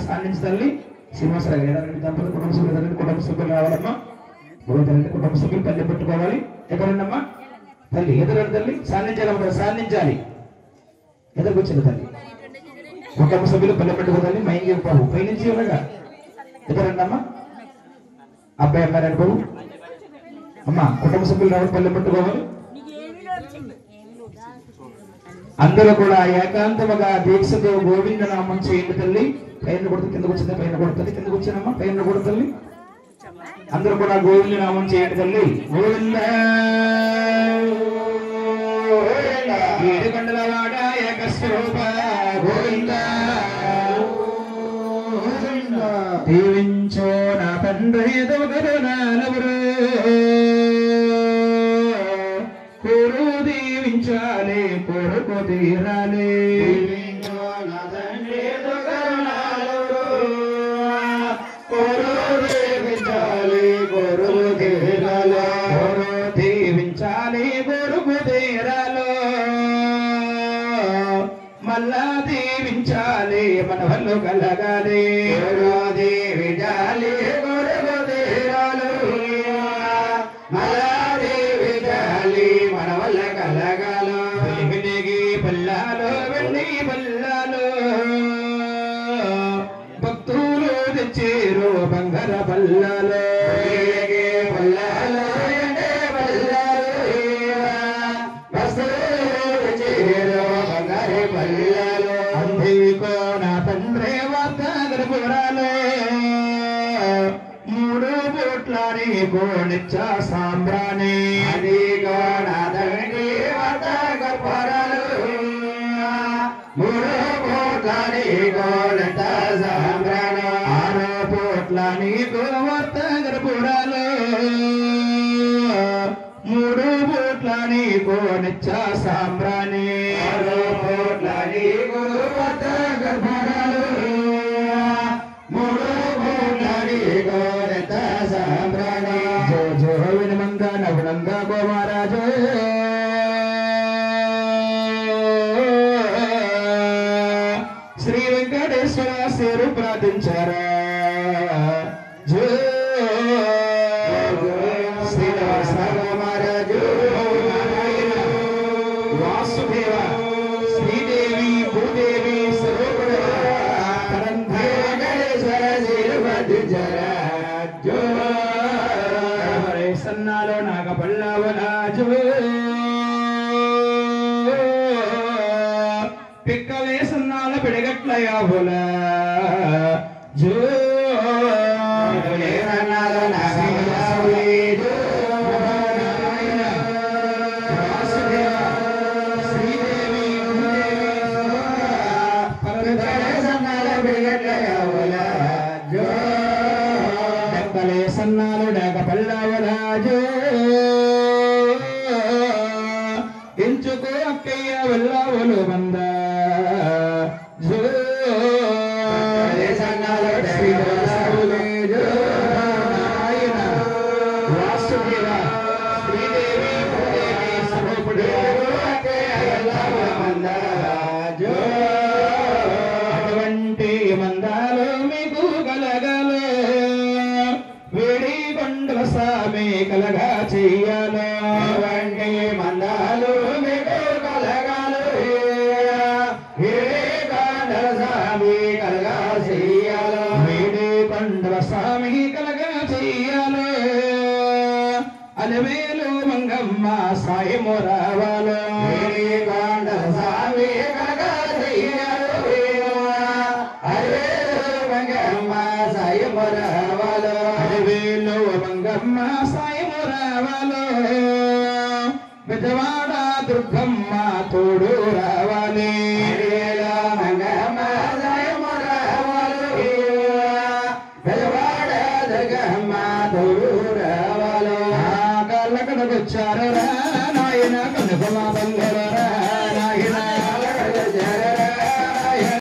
సాధించాలి శ్రీనివాసరావు గారు దంపతులు కుటుంబ సభ్యులు రావాలమ్మా తల్లి కుటుంబ సభ్యులు పల్లె పెట్టుకోవాలి ఎక్కడుండమ్మా తల్లి ఎదురు తల్లి సాధించాలమ్మా సాధించాలి ఎదురుకొచ్చిన తల్లి కుటుంబ సభ్యులు పల్లె పెట్టుకోవాలి మైంగి బాబు పైనుంచి ఇవ్వగా ఎదురండమ్మా అబ్బాయి అమ్మాయి అనుకోవు అమ్మా కుటుంబ సభ్యులు రావాలి పల్లె పెట్టుకోవాలి అందరూ కూడా ఏకాంతముగా దీక్షతో గోవింద నామం చేయండి తల్లి పైన కొడుతుంది కిందకు వచ్చింది పైన కొడుతుంది కిందకు వచ్చినమ్మా పైన కొడుతుంది అందరూ కూడా గోవింద నామం చేయండి తల్లి గోవింద ఏడుకొండలవాడ ఏకస్వరూప గోవింద దీవించో నా తండ్రి కరుణాలవరు కోరు దీవించాలి కోరుకు తీరాలి మళ్ళా దీవించాలి మన వల్లు కలగాలి దీవించాలి కొరకు తీరాలు మళ్ళా దీవించాలి మన వల్ల కలగాలు వెలిగి పల్లాలు వెళ్ళి పల్లాలు భక్తులు తెచ్చేరు బంగార పల్లాలు పల్లాలు అందుకో నా తండ్రి వార్తగరపురాలు మూడు బోట్లని కోనిచ్చా సాంబ్రాణి అదిగో నా తండ్రి వార్తగరపురాలు మూడు బోట్లని కోనిచ్చా సాంబ్రాణి ఆరు బోట్లని వార్తగరపురాలు మూడు బోట్లని కోనిచ్చా సాంబ్రాణి ఆరు బోట్లని గర్భాలు మూడు బోట్లని కోనిచ్చా సాంబ్రాణి జో జో వినమంగ నవనంగ గోమారాజు శ్రీ వెంకటేశ్వర సేరు ప్రార్థించారా జో వాసుదేవ శ్రీదేవి భూదేవి సన్నాలో నాగ పల్లవరాజు పిక్కలే సన్నాల పిడగట్ల యాబుల జో డెక్కలే సన్నాలు డేక పల్లవరాజు ఎంచుకో అక్కయ్య వెళ్ళావులు మంద అటువంటి మందాలు మీకు కలగలు వేడి కొండల సామి కలగా చెయ్యాలో అటువంటి మందాలు మీకు కలగలు వేడి కొండల సామి కలగా చెయ్యాలో వేడి కొండల సామి కలగా చెయ్యాలో అలవేలు మంగమ్మ సాయము రావాలో వేడి కొండల సామి కలగా చెయ్యాలో అడవేలు మంగమ్మ సాయము రావాలో బెజవాడ దుర్గమ్మ తోడు రావాలో